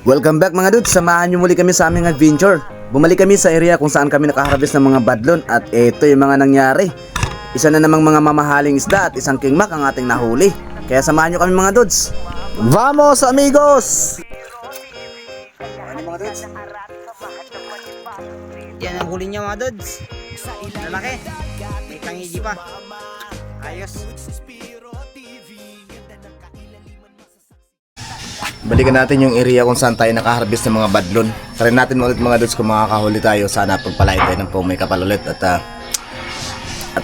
Welcome back mga dudes, samahan nyo muli kami sa aming adventure. Bumalik kami sa area kung saan kami nakaharvest ng mga badlon at ito yung mga nangyari. Isa na namang mga mamahaling isda at isang kingmak ang ating nahuli. Kaya samahan nyo kami mga dudes. Vamos amigos! Ano mga dudes? Yan ang huli niya mga dudes. Lalaki. May tangigi pa. Ayos. Balikan natin yung area kung saan tayo nakaharvest ng mga badlon. Try natin ulit mga dudes kung makakahuli tayo. Sana pagpalain tayo ng may kapal ulit at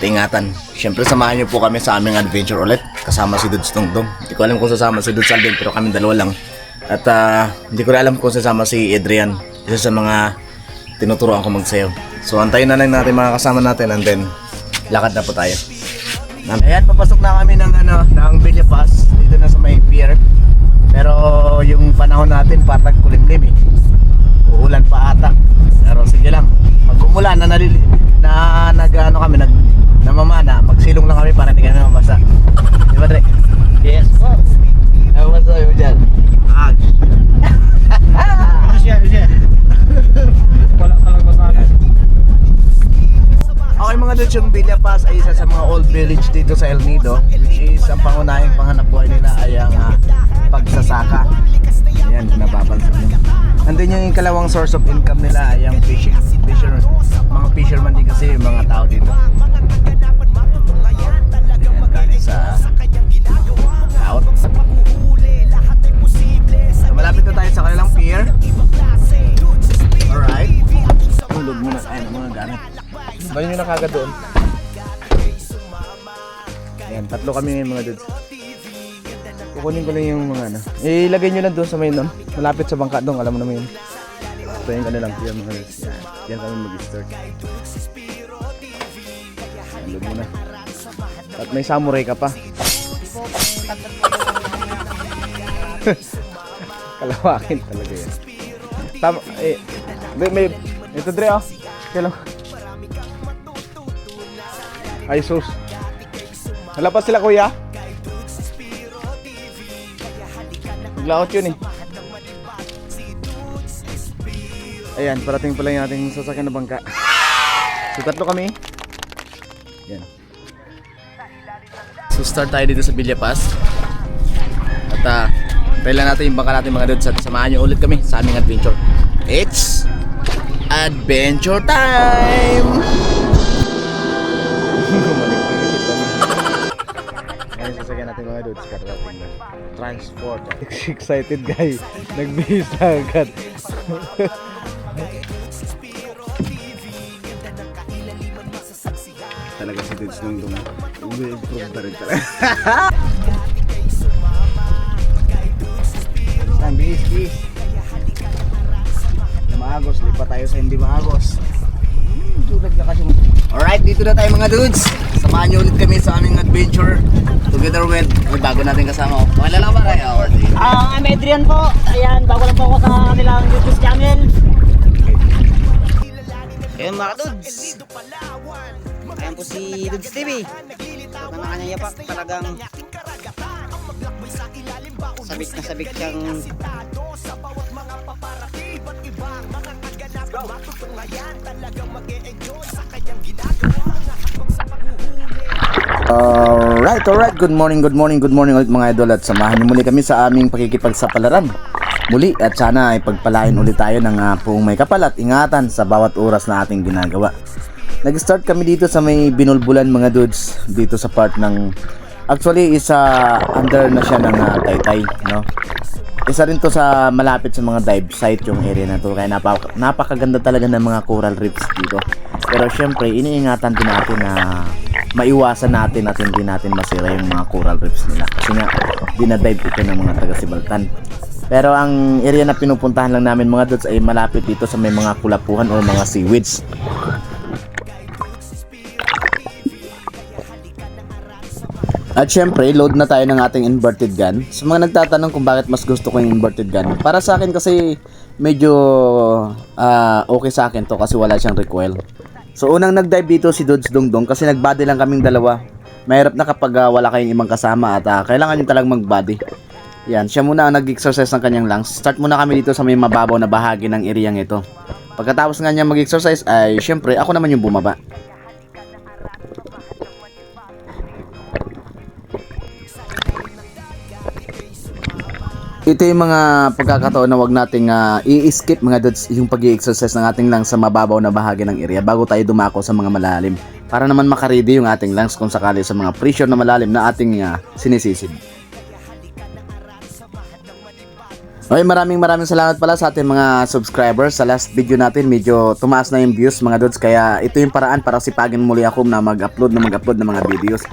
ingatan. Siyempre samahan nyo po kami sa aming adventure ulit. Kasama si Dudes Tungtong. Hindi ko alam kung sasama si Dudes Alvin pero kami dalawa lang. At hindi ko alam kung sasama si Adrian. Isa sa mga tinuturoan ko magsayaw. So antayin na lang natin mga kasama natin and then lakad na po tayo. Ayan, papasok na kami ng Villa Pass dito na sa may pier. Pero yung panahon natin parang kulimlim eh. Uulan pa ata. Pero sige lang. Pag umulan na namamana, magsilong lang kami para hindi kami mabasa. Di ba, Dre? Yes po. Ano masasabi mo dyan? Siya. Wala talaga masabi. Okay mga dudes, yung Villa Pass ay isa sa mga old village dito sa El Nido, which is ang pangunahing panghanap buhay nila ay ang pagsasaka. Ayan, kung napapansin nyo. Andun yung ikalawang source of income nila ay ang fishing. Mga fisherman din kasi yung mga tao dito. Ayan, galing sa laot. So, malapit na tayo sa kanilang pier. Alright. Tulog muna tayo ng mga gamit. Bali nyo na kagad doon. Ayan, tatlo kami ngayon mga dudes. Kukunin ko lang yung mga ilagay nyo lang doon sa may malapit sa bangka doon, alam mo naman yun. Ito yung kanilang pier mga dudes. Yan kami mag-start. Ayan, doon muna. At may samurai ka pa. Kalawakin talaga yan. Tama, may ito Dre oh. Kailan? Ay sus. Nalapas sila kuya? Naglaot yun eh. Ayan, parating pala yung ating sasakyan na bangka. So tatlo kami. Yan. So start tayo dito sa Villa Pass. At try lang natin yung bangka natin mga dudes at samahan nyo ulit kami sa aming adventure. It's adventure time! Ngayon sasakyan natin mga dudes, karating na transport. Excited guy, nagbihis na agad. Talaga si dudes nung improve na rin talaga. Bihis. Maagos, lipat tayo sa hindi maagos. Dulag na kasi. Alright, dito na tayo mga dudes. Samahan nyo ulit kami sa aming adventure. Together with, bago natin kasama. Pakilala ba kayo? I'm Adrian po. Ayan, bago lang po ako sa kanilang YouTube channel. Ayan mga dudes. Ayan po si Dudes TV. Ito na kanya pa talagang sabik siyang Alright, good morning ulit mga idol at samahan niyo muli kami sa aming pakikipagsapalaran muli at sana ay pagpalain ulit tayo ng puong may kapal at ingatan sa bawat oras na ating ginagawa. Nag-start kami dito sa may Binulbulan mga dudes, dito sa part ng actually isa under na siya ng Taytay, no? Isa rin to sa malapit sa mga dive site yung area na to, kaya napakaganda talaga ng mga coral reefs dito. Pero syempre iniingatan din natin na maiwasan natin at hindi natin masira yung mga coral reefs nila kasi nga dinadive ito ng mga taga-Sibaltan. Pero ang area na pinupuntahan lang namin mga dudes ay malapit dito sa may mga kulapuhan o mga seaweeds. At syempre, load na tayo ng ating inverted gun. Sa mga nagtatanong kung bakit mas gusto ko yung inverted gun, para sa akin kasi medyo okay sa akin to kasi wala siyang recoil. So unang nag-dive dito si Dudes Dongdong kasi nag-body lang kaming dalawa. Mahirap na kapag wala kayong ibang kasama at kailangan nyo talagang mag-body. Yan, siya muna ang nag-exercise ng kanyang lungs. Start muna kami dito sa may mababaw na bahagi ng ereyang ito. Pagkatapos nga niya mag-exercise ay syempre ako naman yung bumaba. Ito yung mga pagkakataon na wag nating i-skip mga dudes yung pag-i-exercise ng ating lungs sa mababaw na bahagi ng area bago tayo dumako sa mga malalim. Para naman makaredy yung ating lungs kung sakali sa mga pressure na malalim na ating sinisisid. Okay, maraming salamat pala sa ating mga subscribers. Sa last video natin, medyo tumaas na yung views mga dudes. Kaya ito yung paraan para sipagin muli ako na mag-upload ng mga videos.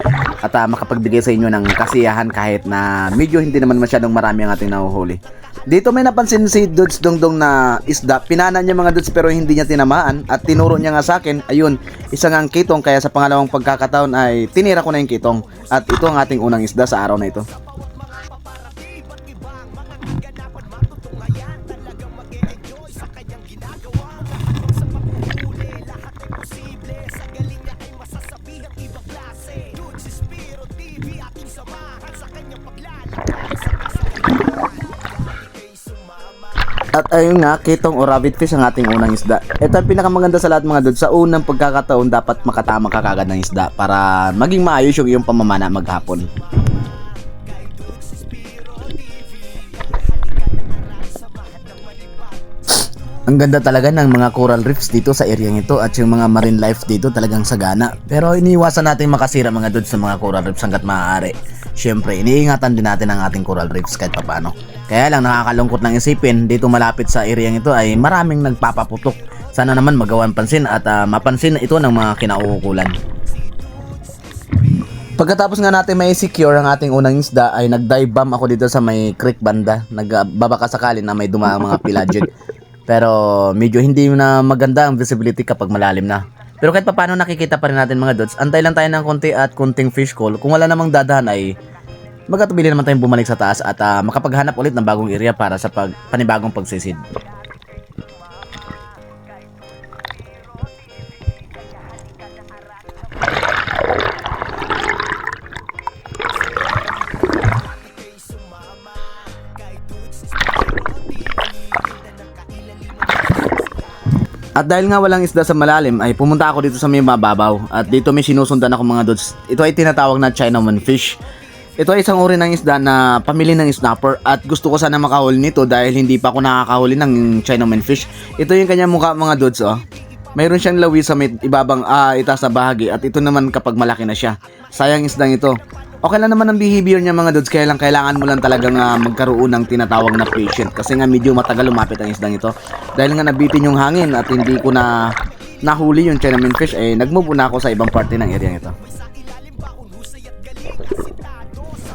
At makapagbigay sa inyo ng kasiyahan kahit na medyo hindi naman masyadong marami ang ating nahuhuli. Dito may napansin si Dudes Dongdong na isda. Pinana niya mga dudes pero hindi niya tinamaan. At tinuro niya nga sa akin, ayun, isang ang kitong. Kaya sa pangalawang pagkakataon ay tinira ko na yung kitong. At ito ang ating unang isda sa araw na ito. At ayun nga, kitong o rabbit fish ang ating unang isda. Ito ang pinakamaganda sa lahat mga dudes. Sa unang pagkakataon, dapat makatama ka kagad ng isda para maging maayos yung iyong pamamana maghapon. Ang ganda talaga ng mga coral reefs dito sa area ito at yung mga marine life dito talagang sagana. Pero iniiwasan natin makasira mga dudes sa mga coral reefs hanggat maaari. Siyempre, iniingatan din natin ang ating coral reefs kahit papano. Kaya lang nakakalungkot ng isipin, dito malapit sa area ito ay maraming nagpapaputok. Sana naman magawan pansin at mapansin ito ng mga kinauukulan. Pagkatapos nga natin may secure ang ating unang isda ay nag-dive bomb ako dito sa may creek banda. Nagbabaka sakali na may dumaang mga pelagic. Pero medyo hindi na maganda ang visibility kapag malalim na. Pero kahit paano nakikita pa rin natin mga dudes, antay lang tayo ng konti at konting fish call. Kung wala namang dadahan ay magkatubili naman tayong bumalik sa taas at makapaghanap ulit ng bagong area para sa panibagong pagsisid. At dahil nga walang isda sa malalim ay pumunta ako dito sa may mababaw at dito may sinusundan ako mga dudes. Ito ay tinatawag na Chinaman fish. Ito ay isang uri ng isda na pamili ng snapper at gusto ko sana makahuli nito dahil hindi pa ako nakakahuli ng Chinaman fish. Ito yung kanyang mukha mga dudes oh. Mayroon siyang lawi sa may ibabang itaas na bahagi at ito naman kapag malaki na siya. Sayang isdang ito. Okay lang naman ang behavior niya mga dudes, kaya lang kailangan mo lang talagang magkaroon ng tinatawag na patient kasi nga medyo matagal lumapit ang isdang ito. Dahil nga nabitin yung hangin at hindi ko na nahuli yung Chinaman fish ay nag-move na ako sa ibang parte ng area ito.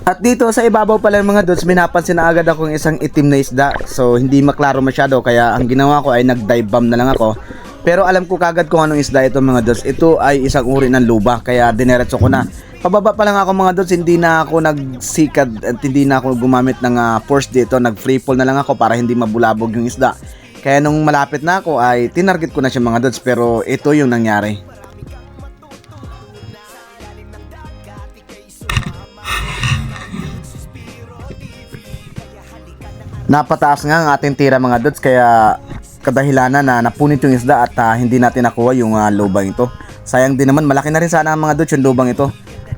At dito sa ibabaw pala mga dudes, may napansin na agad akong isang itim na isda. So hindi maklaro masyado kaya ang ginawa ko ay nag-dive bomb na lang ako. Pero alam ko kagad kung anong isda ito mga dudes. Ito ay isang uri ng luba kaya dineretso ko na. Pababa pa lang ako mga dudes, hindi na ako nagsikad at hindi na ako gumamit ng force dito. Nag-free fall na lang ako para hindi mabulabog yung isda. Kaya nung malapit na ako ay tinarget ko na siya mga dudes pero ito yung nangyari. Napataas nga ang ating tira mga dudes kaya kadahilanan na napunit yung isda at hindi natin nakuha yung lubang ito. Sayang din naman, malaki na rin sana ang mga dudes yung lubang ito.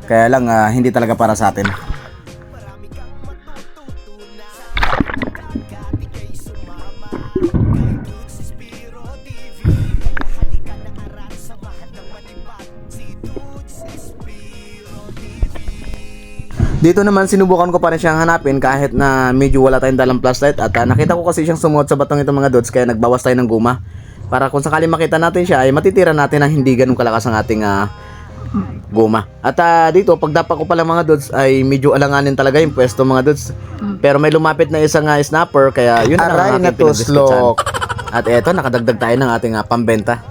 Kaya lang hindi talaga para sa atin. Dito naman sinubukan ko pa rin siyang hanapin kahit na medyo wala tayong dalang flashlight at nakita ko kasi siyang sumuot sa batong ito mga dudes kaya nagbawas tayo ng guma para kung sakali makita natin siya ay matitira natin ang hindi ganun kalakas ang ating guma. At dito pagdapa ko pala mga dudes ay medyo alanganin talaga yung pwesto mga dudes pero may lumapit na isang snapper kaya yun na lang ang aking pinag-discutsan. At eto nakadagdag tayo ng ating pambenta.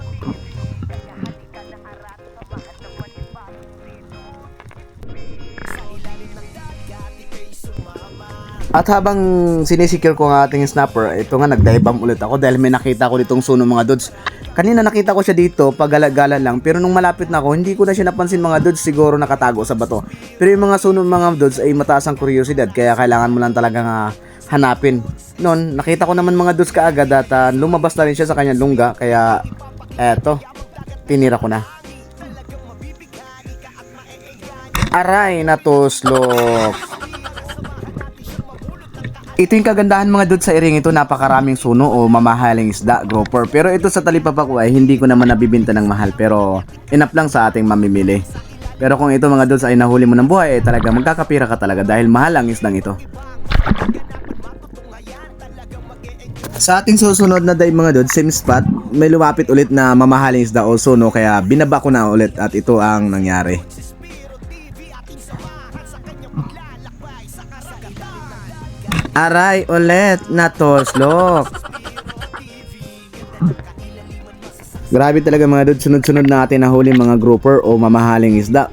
At habang sinisecure ko ang ating snapper, ito nga nag-dive bomb ulit ako dahil may nakita ko ditong suno mga dudes. Kanina nakita ko siya dito, pagala-gala lang, pero nung malapit na ako, hindi ko na siya napansin mga dudes, siguro nakatago sa bato. Pero yung mga sunod mga dudes ay mataas ang kuryosidad, kaya kailangan mo lang talagang hanapin. Noon, nakita ko naman mga dudes kaagad at lumabas na rin siya sa kanyang lungga, kaya eto, tinira ko na. Aray, natuslok. Ito yung kagandahan mga dudes sa iring ito, napakaraming suno o mamahaling isda, grouper. Pero ito sa talipapa ko ay hindi ko naman nabibinta ng mahal, pero enough lang sa ating mamimili. Pero kung ito mga dudes ay nahuli mo ng buhay, ay talaga magkakapira ka talaga dahil mahal ang isdang ito. Sa ating susunod na dive mga dudes, same spot, may lumapit ulit na mamahaling isda o suno, kaya binaba ko na ulit at ito ang nangyari. Aray, ulit, natuslok. Grabe talaga mga dudes, sunod-sunod natin nahuli mga grouper o mamahaling isda.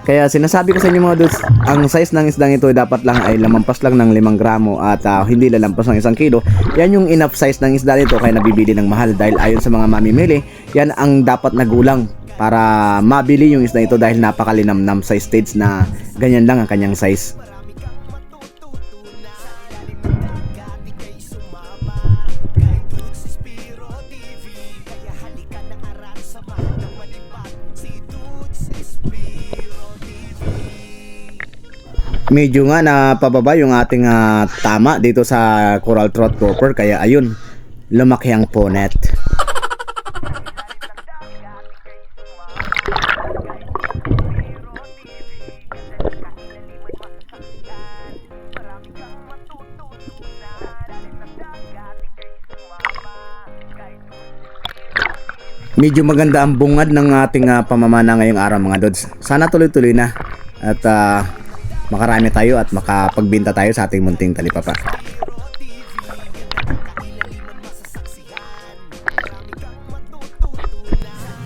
Kaya sinasabi ko sa inyo mga dudes, ang size ng isdang ito dapat lang ay lamampas lang ng 5 gramo at hindi lalampas ng 1 kilo. Yan yung enough size ng isda nito kaya nabibili ng mahal dahil ayon sa mga mamimili, yan ang dapat nagulang para mabili yung isda ito dahil napakalinamnam sa stage na ganyan lang ang kanyang size. Medyo nga napababa yung ating tama dito sa coral trout grouper kaya ayun, lumaki ang ponet. Medyo maganda ang bungad ng ating pamamana ngayong araw mga dudes. Sana tuloy-tuloy na at makarami tayo at makapagbenta tayo sa ating munting talipapa.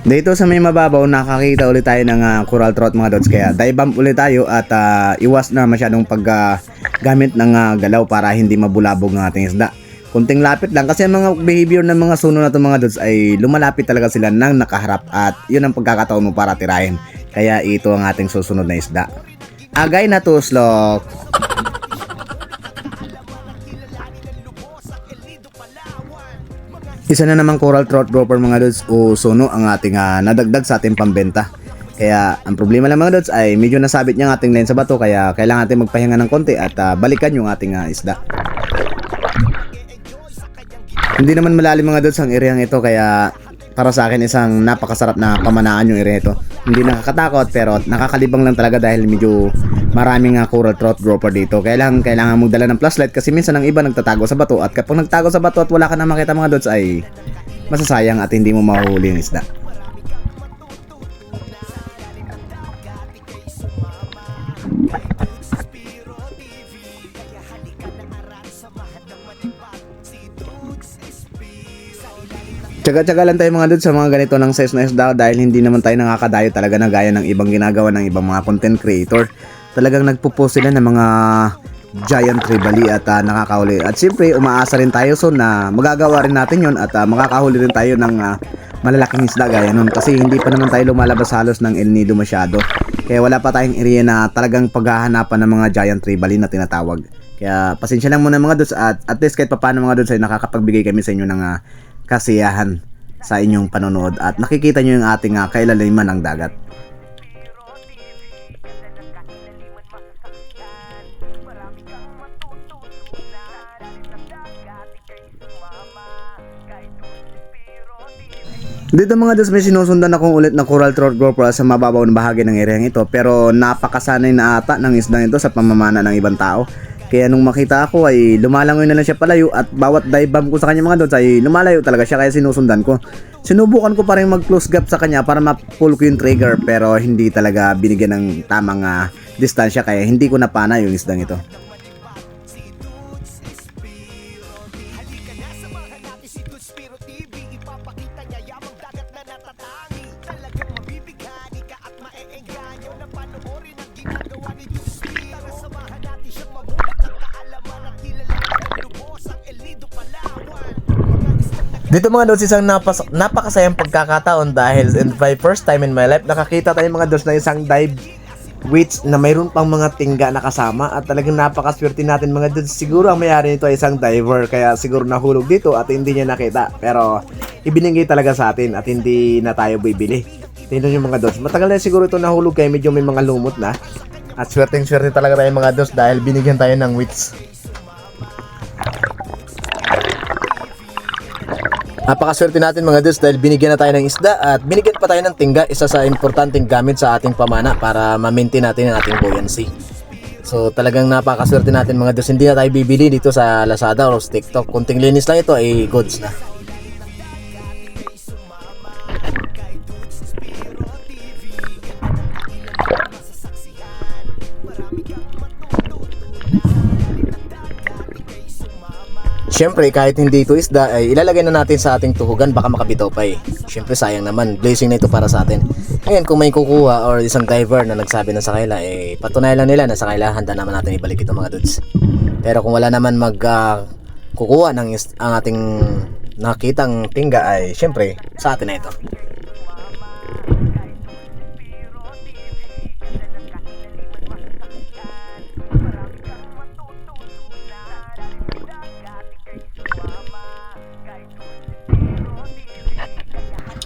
Dito sa may mababaw nakakita ulit tayo ng coral trout mga dudes kaya dive bomb ulit tayo at iwas na masyadong paggamit ng galaw para hindi mabulabog ng ating isda. Kunting lapit lang kasi ang mga behavior ng mga suno na ito mga dudes ay lumalapit talaga sila nang nakaharap at yun ang pagkakataon mo para tirahin. Kaya ito ang ating susunod na isda. Agay na tuslok. Isa na namang coral trout grouper mga dudes o suno ang ating nadagdag sa ating pambenta. Kaya ang problema lang mga dudes ay medyo nasabit niya ang ating line sa bato kaya kailangan natin magpahinga ng konti at balikan yung ating isda. Hindi naman malalim mga dudes ang area ito kaya para sa akin isang napakasarap na pamanaan yung area ito. Hindi nakakatakot pero nakakalibang lang talaga dahil medyo maraming coral trout grouper dito. Kailangan magdala ng flashlight kasi minsan ang iba nagtatago sa bato at kapag nagtago sa bato at wala ka na makita mga dudes ay masasayang at hindi mo mahuhuli yung isda. Tsaga-tsaga lang tayo mga dudes sa mga ganito ng size na isda dahil hindi naman tayo nakakadayo talaga na gaya ng ibang ginagawa ng ibang mga content creator. Talagang nagpo-post sila ng mga giant trevally at nakakahuli. At siyempre umaasa rin tayo so na magagawa rin natin yon at makakahuli rin tayo ng malalaking isda gaya nun kasi hindi pa naman tayo lumalabas halos ng El Nido masyado. Kaya wala pa tayong area na talagang paghahanapan ng mga giant trevally na tinatawag. Kaya pasensya lang muna mga dudes at least kahit papaano mga dudes ay nakakapagbigay kami sa inyo ng kasiyahan sa inyong panonood at nakikita nyo yung ating kailaliman ng dagat. Dito mga dudes may sinusundan akong ulit na coral trout grouper sa mababaw na bahagi ng area ito pero napakasanay na ata ng isdang ito sa pamamana ng ibang tao. Kaya nung makita ako ay lumalangoy na lang siya palayo at bawat dive bomb ko sa kanya mga dudes ay lumalayo talaga siya kaya sinusundan ko. Sinubukan ko pa rin mag close gap sa kanya para ma-pull ko yung trigger pero hindi talaga binigyan ng tamang distansya kaya hindi ko napana yung isdang ito. Dito mga dudes, isang napakasayang pagkakataon dahil in my first time in my life, nakakita tayo mga dudes na isang dive which na mayroon pang mga tingga na kasama at talagang napakaswerte natin mga dudes. Siguro ang mayari nito ay isang diver kaya siguro nahulog dito at hindi niya nakita, pero ibinigay talaga sa atin at hindi na tayo bibili. Tingnan nyo mga dudes, matagal na siguro ito nahulog kaya medyo may mga lumot na at swerte talaga tayo mga dudes dahil binigyan tayo ng which. Napakaswerte natin mga dudes dahil binigyan na tayo ng isda at binigyan pa tayo ng tingga, isa sa importanteng gamit sa ating pamana para ma-maintain natin ang ating buoyancy. So talagang napakaswerte natin mga dudes, hindi na tayo bibili dito sa Lazada o sa TikTok. Kunting linis lang ito ay goods na. Siyempre, kahit hindi ito isda, ay ilalagay na natin sa ating tuhugan, baka makabitaw pa eh. Siyempre, sayang naman. Blessing na ito para sa atin. Ngayon, kung may kukuha or isang diver na nagsabi na sa kanila, eh, patunayan lang nila na sa kanila, handa naman natin ibalik ito mga dudes. Pero kung wala naman kukuha ng ang ating nakitang tingga, ay siyempre, sa atin na ito.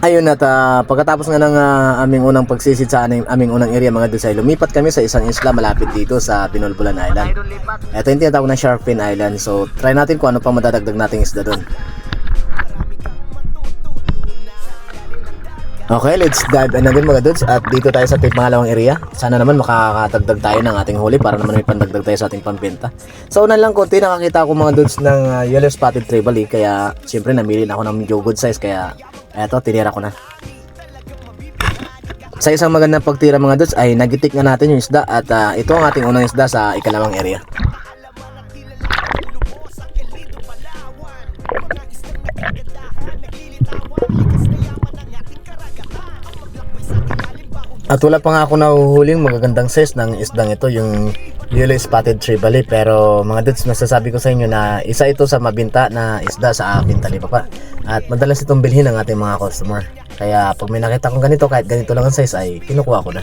Ayun at pagkatapos nga ng aming unang pagsisid sa aming unang area mga dudes, ay lumipat kami sa isang isla malapit dito sa Binulbulan Island. Ito yung tinatawag na Shark Fin Island. So try natin kung ano pa madadagdag nating isda doon. Okay, let's dive in again mga dudes at dito tayo sa pangalawang area. Sana naman makakatagdag tayo ng ating huli para naman may pandagdag tayo sa ating pambenta. So una lang konti nakakita ko mga dudes ng yellow spotted trevally, kaya siyempre namili na ako ng medyo good size, kaya eto, tinira ko na. Sa isang magandang pagtira mga dudes ay nagitik na natin yung isda at ito ang ating unang isda sa ikalawang area. At wala pa nga ako nahuhuling magagandang size ng isdang ito, yung yellow spotted trevally, pero mga dudes, masasabi ko sa inyo na isa ito sa mabinta na isda sa aking talipapa at madalas itong bilhin ng ating mga customer, kaya pag may nakita kong ganito, kahit ganito lang ang size, ay kinukuha ko na.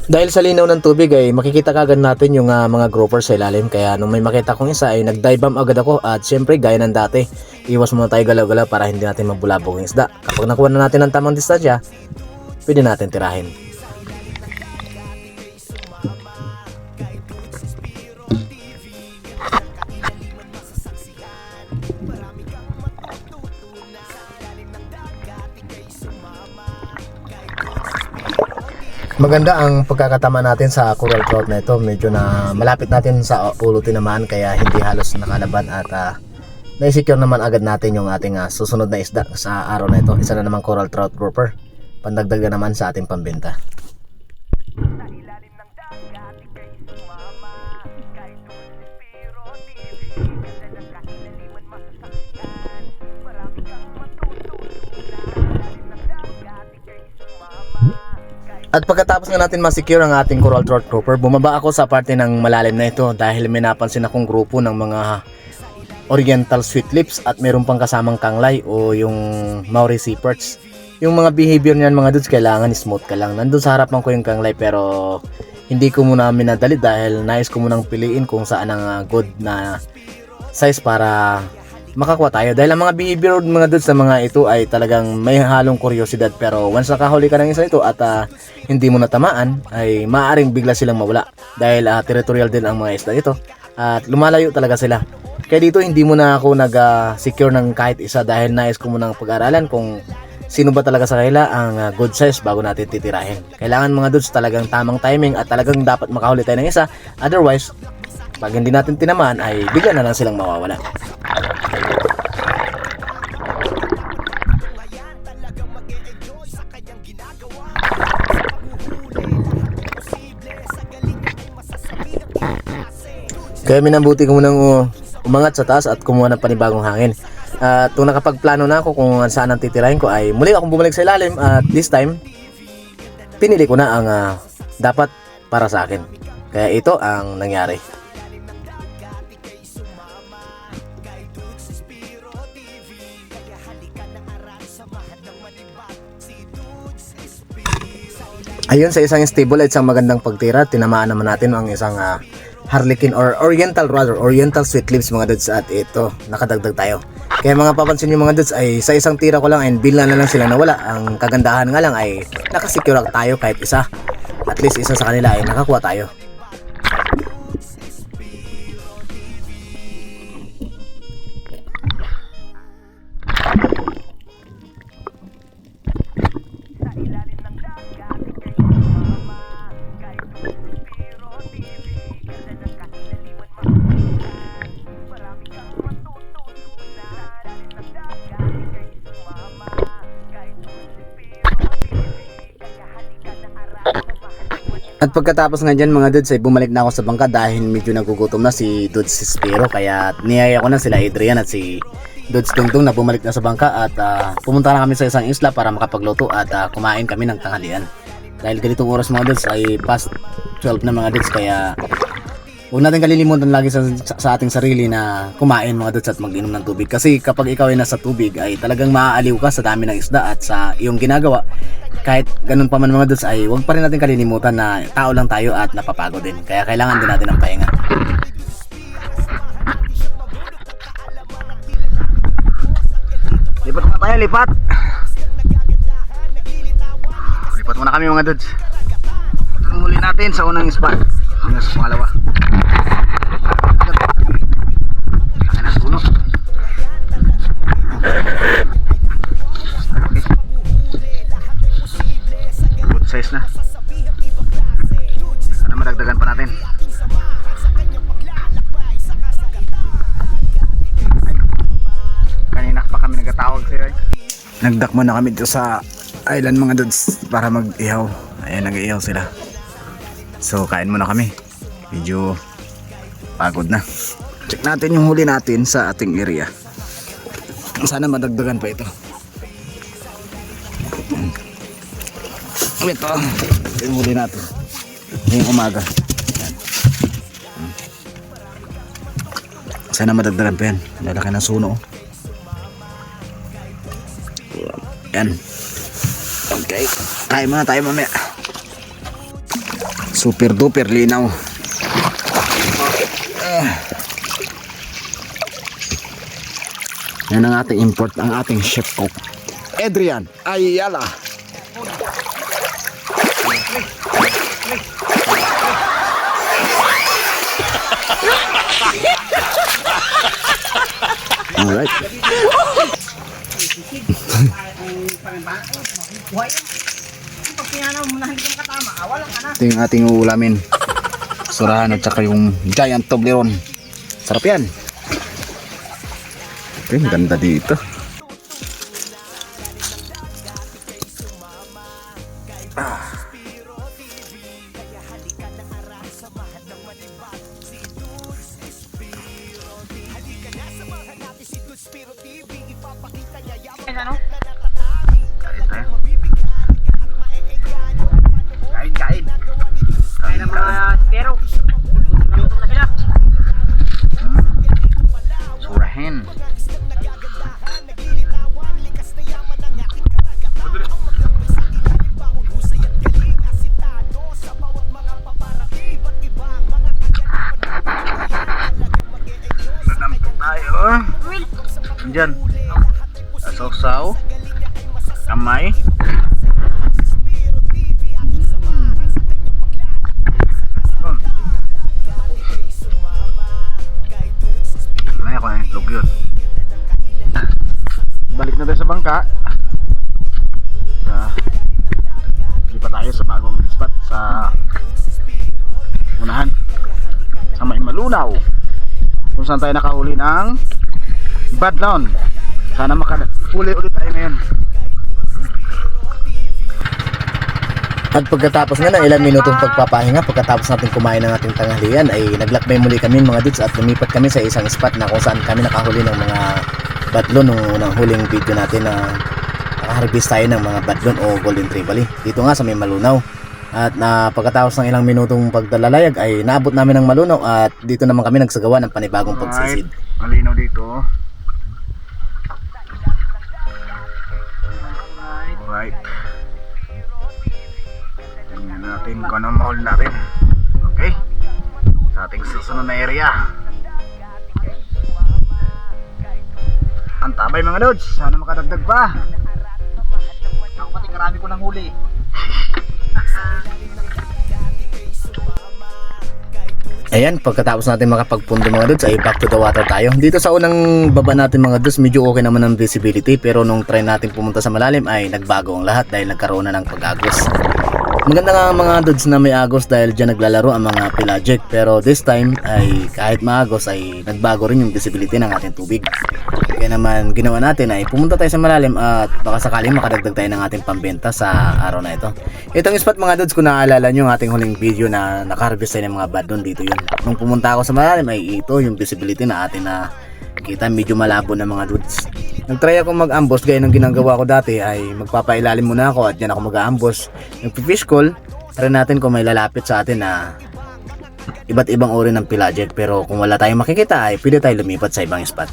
Dahil sa linaw ng tubig ay makikita kagad natin yung mga grouper sa ilalim, kaya nung may makita kong isa ay nag-dive bomb agad ako at syempre gaya ng dati, iwas muna tayo galaw-galaw para hindi natin mabulabog yung isda. Kapag nakuha na natin ang tamang distansya, pwede natin tirahin. Maganda ang pagkakatama natin sa coral trout na ito. Medyo na malapit natin sa ulo tinamaan, kaya hindi halos nakalaban at na-secure naman agad natin yung ating susunod na isda sa araw na ito. Isa na naman coral trout grouper. Pandagdag na naman sa ating pambenta. At pagkatapos nga natin ma-secure ang ating coral trout grouper, bumaba ako sa parte ng malalim na ito dahil may napansin akong grupo ng mga oriental sweet lips at mayroon pang kasamang kanglay o yung Maori sea perch. Yung mga behavior niyan mga dudes, kailangan smooth ka lang. Nandun sa harapan ko yung kanglay, pero hindi ko muna minadali dahil nais ko munang piliin kung saan ang good na size para makakuha tayo, dahil ang mga behavior mga dudes sa mga ito ay talagang may halong kuryosidad, pero once nakahuli ka ng isa ito at hindi mo natamaan, ay maaaring bigla silang mawala dahil territorial din ang mga isda ito at lumalayo talaga sila. Kaya dito hindi mo na ako nag-secure ng kahit isa dahil nais ko munang pag-aralan kung sino ba talaga sa kanila ang good size bago natin titirahin. Kailangan mga dudes talagang tamang timing at talagang dapat makahuli tayo ng isa, otherwise pag hindi natin tinamaan ay bigla na lang silang mawawala. Kaya minambuti ko munang umangat sa taas at kumuha ng panibagong hangin. At kung nakapagplano na ako kung saan ang titirahin ko, ay muli akong bumalik sa ilalim at this time pinili ko na ang dapat para sa akin. Kaya ito ang nangyari. Ayun, sa isang stable at isang magandang pagtira, tinamaan naman natin ang isang harlequin or oriental sweet lips mga dudes, at ito, nakadagdag tayo. Kaya mga papansin nyo mga dudes ay sa isang tira ko lang and bila na lang sila nawala. Ang kagandahan nga lang ay nakasecure tayo kahit isa. At least isa sa kanila ay nakakuha tayo. At pagkatapos nga dyan mga dudes ay bumalik na ako sa bangka dahil medyo nagugutom na si Dudes Spiro. Kaya niyaya ko na sila Adrian at si Dudes Dungdung na bumalik na sa bangka. At pumunta na kami sa isang isla para makapagluto at kumain kami ng tanghalian. Dahil ganitong oras mga dudes ay past 12 na mga dudes. Kaya huwag natin kalilimutan lagi sa ating sarili na kumain mga dudes at mag-inom ng tubig. Kasi kapag ikaw ay nasa tubig ay talagang maaaliw ka sa dami ng isda at sa iyong ginagawa. Kahit ganun pa man mga dudes ay huwag pa rin natin kalilimutan na tao lang tayo at napapagod din. Kaya kailangan din natin ng pahinga. Lipat muna tayo, lipat! Lipat muna kami mga dudes. Ito ang huli natin sa unang spot. Hanggang sa pangalawa. Laki na puno. Good size na. Sana madagdagan pa natin. Kanina pa kami nagtatawag sa'yo eh. Nagdakmo na kami dito sa island mga dudes para mag-ihaw. Ayan, nag-ihaw sila. So kain muna kami. Medyo pagod na. Check natin yung huli natin sa ating area. Sana madagdagan pa ito. Ito yung huli natin ngayong umaga. Sana madagdagan pa yan. Lalaki ng suno. Yan. Okay, kain muna tayo mamaya. Super duper linaw. Yan ang ating import, ang ating chef cook Adrian Ayala. Alright. Ito yung ating uulamin. Surahan at saka yung giant Toblerone. Sarap yan. Okay, ganda dito. Kain. Kain ng mga spero. Naluto na sila. Surahin. Nanampok tayo. Diyan. Sasaw-saw. Kamay. May ako ng itlog yun. Balik na tayo sa bangka. Hindi pa tayo sa bagong spot sa unahan sa may Malunaw kung saan tayo nakahuli ng badlon. Sana makahuli ulit tayo ngayon. At pagkatapos nga ng ilang minutong pagpapahinga, pagkatapos natin kumain ng ating tanghalian, ay naglakbay muli kami mga dudes at lumipat kami sa isang spot na kung saan kami nakahuli ng mga badlon nung unang huling video natin na nakaharvest tayo ng mga badlon o golden trevally dito nga sa may Malunaw. At pagkatapos ng ilang minutong pagdalalayag ay naabot namin ng Malunok at dito naman kami nagsagawa ng panibagong pagsisid. Malinaw dito. Alright. Tingnan natin kung anong mahol natin. Okay. Sa ating susunod na area. Ang tabay mga lods. Sana makadagdag pa. Ako pati karami ko ng huli. Ayan, pagkatapos natin makapagpundo mga dudes ay back to the water tayo. Dito sa unang baba natin mga dudes, medyo okay naman ang visibility, pero nung try natin pumunta sa malalim ay nagbago ang lahat dahil nagkaroon na ng pag-agos. Maganda nga ang mga dudes na may agos dahil dyan naglalaro ang mga pelagic, pero this time ay kahit maagos ay nagbago rin yung visibility ng ating tubig. Kaya naman ginawa natin ay pumunta tayo sa malalim at baka sakaling makadagdag tayo ng ating pambenta sa araw na ito. Itong spot mga dudes, kung naaalala nyo yung ating huling video na nakaharvest tayo ng mga badlon, dito yun. Nung pumunta ako sa malalim ay ito yung visibility na atin na kita, medyo malabo na mga dudes. Nagtry ako mag-ambush gaya ng ginagawa ko dati ay magpapailalim muna ako at dyan ako mag-ambush. Nagpi-fish call, try natin kung may lalapit sa atin na iba't ibang uri ng pelagic, pero kung wala tayong makikita ay pwede tayo lumipat sa ibang spot.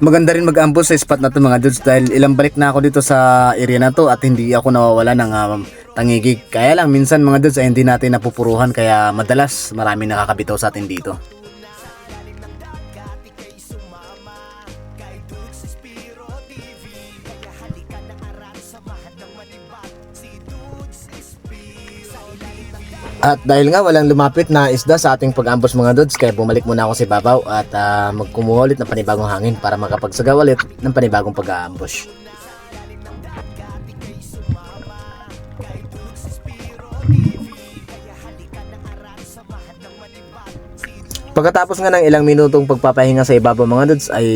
Maganda rin mag-ambush sa spot na to mga dudes dahil ilang balik na ako dito sa area na to at hindi ako nawawala ng tangigig. Kaya lang minsan mga dudes ay hindi natin napupuruhan, kaya madalas marami nakakabitaw sa atin dito. At dahil nga walang lumapit na isda sa ating pag-ambush mga dudes, kaya bumalik muna ako sa ibabaw at magkumuha ulit ng panibagong hangin para makapagsagawa ulit ng panibagong pag-ambush. Pagkatapos nga ng ilang minutong pagpapahinga sa ibabaw mga dudes ay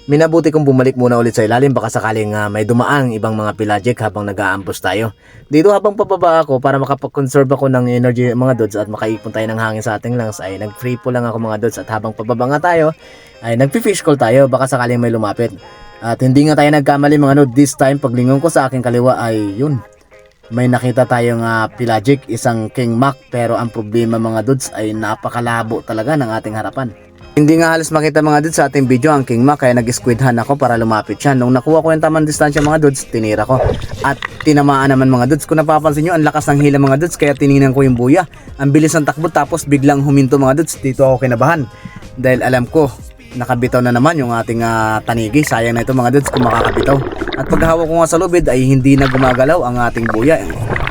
minabuti kong bumalik muna ulit sa ilalim, baka sakaling may dumaang ibang mga pelagic habang nag-aambush tayo. Dito habang pababa ako para makapag-conserve ako ng energy mga dudes at makaipon tayo ng hangin sa ating lungs ay nag-free po lang ako mga dudes, at habang pababa nga tayo ay nagpi-fish call tayo, baka sakaling may lumapit. At hindi nga tayo nagkamali mga dudes, this time paglingon ko sa aking kaliwa ay yun, may nakita tayong pelagic, isang king mac, pero ang problema mga dudes ay napakalabo talaga ng ating harapan. Hindi nga halos makita mga dudes sa ating video ang king mac, kaya nag-squid hand ako para lumapit siya. Nung nakuha ko yung tamang distansya mga dudes, tinira ko at tinamaan naman mga dudes. Kung napapansin nyo, ang lakas ng hila mga dudes, kaya tiningnan ko yung buya. Ang bilis ng takbo tapos biglang huminto mga dudes. Dito ako kinabahan dahil alam ko nakabitaw na naman yung ating tanigi. Sayang na ito mga dudes kung makakabitaw. At paghawak ko nga sa lubid ay hindi na gumagalaw ang ating buya.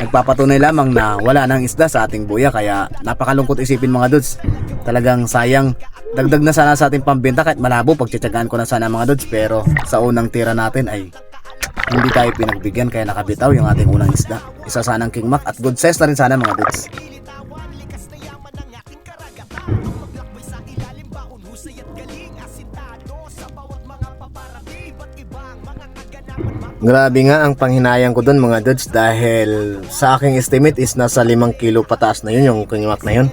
Nagpapatunay lamang na wala nang isda sa ating buya, kaya napakalungkot isipin mga dudes. Talagang sayang. Dagdag na sana sa ating pambenta kahit malabo, pagtsatsagaan ko na sana mga dudes, pero sa unang tira natin ay hindi tayo pinagbigyan kaya nakabitaw yung ating unang isda. Isa sanang king mac at good size na rin sana mga dudes. Grabe nga ang panghinayang ko dun mga dudes dahil sa aking estimate is nasa 5 kilo pataas na yun yung king mac na yun.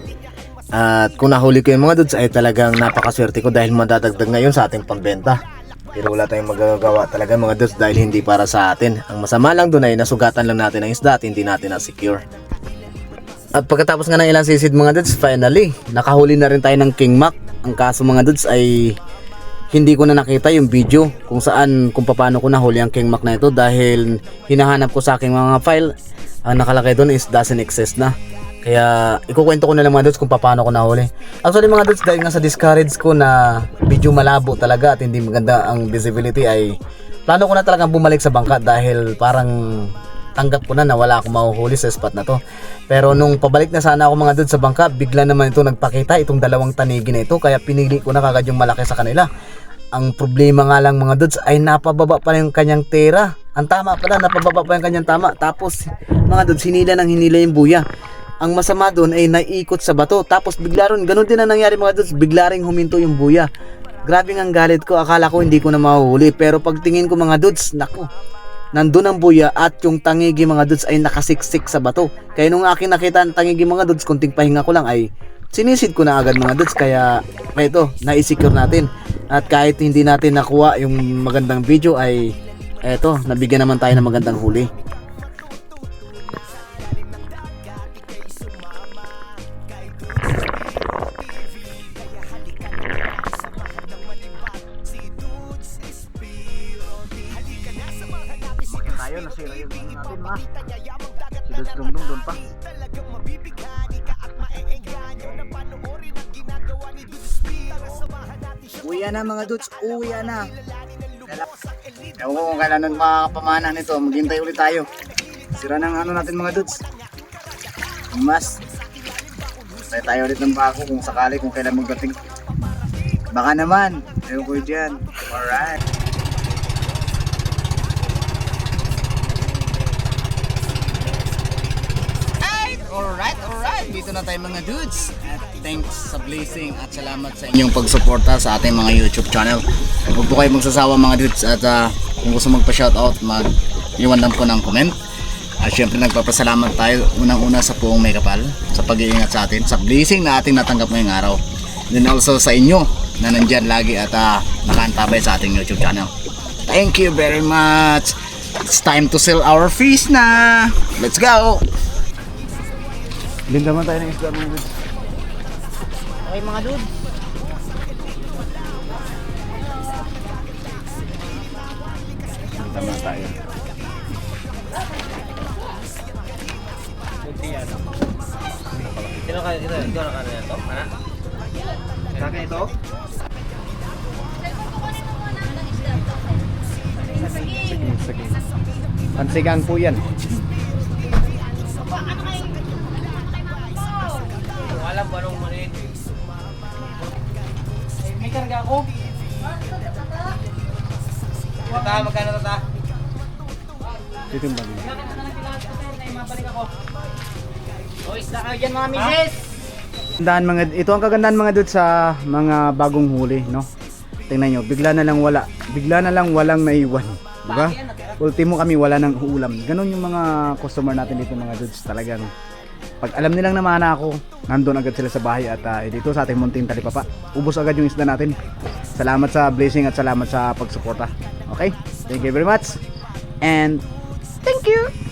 At kung nahuli ko yung mga dudes ay talagang napakaswerte ko dahil madadagdag ngayon sa ating pambenta. Pero wala tayong magagawa talaga mga dudes dahil hindi para sa atin. Ang masama lang dun ay nasugatan lang natin ang isda at hindi natin na-secure. At pagkatapos nga ng ilang sisid mga dudes, finally nakahuli na rin tayo ng king mac. Ang kaso mga dudes ay hindi ko na nakita yung video kung paano ko nahuli ang king mac na ito dahil hinahanap ko sa aking mga file. Ang nakalagay doon is doesn't exist na. Kaya ikukwento ko na lang mga dudes kung paano ko nahuli. Actually mga dudes, dahil nga sa discourage ko na video malabo talaga at hindi maganda ang visibility ay plano ko na talagang bumalik sa bangka dahil parang tanggap ko na wala akong mahuhuli sa spot na to. Pero nung pabalik na sana ako mga dudes sa bangka, bigla naman ito nagpakita itong dalawang tanigi na ito, kaya pinili ko na kagad yung malaki sa kanila. Ang problema nga lang mga dudes ay napababa pa yung kanyang tira. Ang tama pala, napababa pa yung kanyang tama. Tapos mga dudes, hinila yung buya. Ang masama doon ay naiikot sa bato. Tapos bigla rin, ganun din ang nangyari mga dudes, bigla rin huminto yung buya. Grabe ang galit ko, akala ko hindi ko na mahuhuli. Pero pagtingin ko mga dudes, naku, nandun ang buya at yung tangigi mga dudes ay nakasiksik sa bato. Kaya nung akin nakita ang tangigi mga dudes, kunting pahinga ko lang ay sinisid ko na agad mga dudes. Kaya ito, na-secure natin. At kahit hindi natin nakuha yung magandang video ay eto, nabigyan naman tayo ng magandang huli. Tayo, nasira yung ano natin, ma. Si Dodge Dungdung doon pa. Uwi na mga dudes, uwi na. Ewan ko kung kailan nun makakapamanan nito, maghintay ulit tayo. Sira ng ano natin mga dudes. Mas. Tayo tayo ulit ng bako kung sakali kung kailan magdating. Baka naman, ewan ko dyan. Alright. Alright, dito na tayo mga dudes. At thanks sa blessing at salamat sa inyong pagsuporta sa ating mga YouTube channel. Huwag po kayo magsasawa mga dudes at kung gusto magpa-shoutout, mag-iwan lang po ng comment. At syempre nagpapasalamat tayo unang-una sa Puong May Kapal sa pag-iingat sa atin, sa blessing na ating natanggap ngayong araw. Then also sa inyo na nandyan lagi at nakaantabay sa ating YouTube channel. Thank you very much. It's time to sell our fish na. Let's go! Linda man tayo ng isda mga dudes. Okay mga dudes. Linda man tayo. Sino ka ito? Ito na ka na ito? Mana? Saka ito? Sige. Pansigang po yan. Kung alam ko anong maliit. May karga ako. Tata, magkano tata? Dito yung bagay. Mabalik ako. O, isda kayo dyan mga misis! Ito ang kagandahan mga dudes sa mga bagong huli, no? Tingnan nyo, bigla na lang walang naiwan, diba? Ultimo kami wala nang uulam. Ganon yung mga customer natin dito mga dudes, talagang pag alam nilang naman ako, nandun agad sila sa bahay at dito sa ating munting talipapa, ubos agad yung isda natin. Salamat sa blessing at salamat sa pagsuporta. Okay? Thank you very much. And thank you!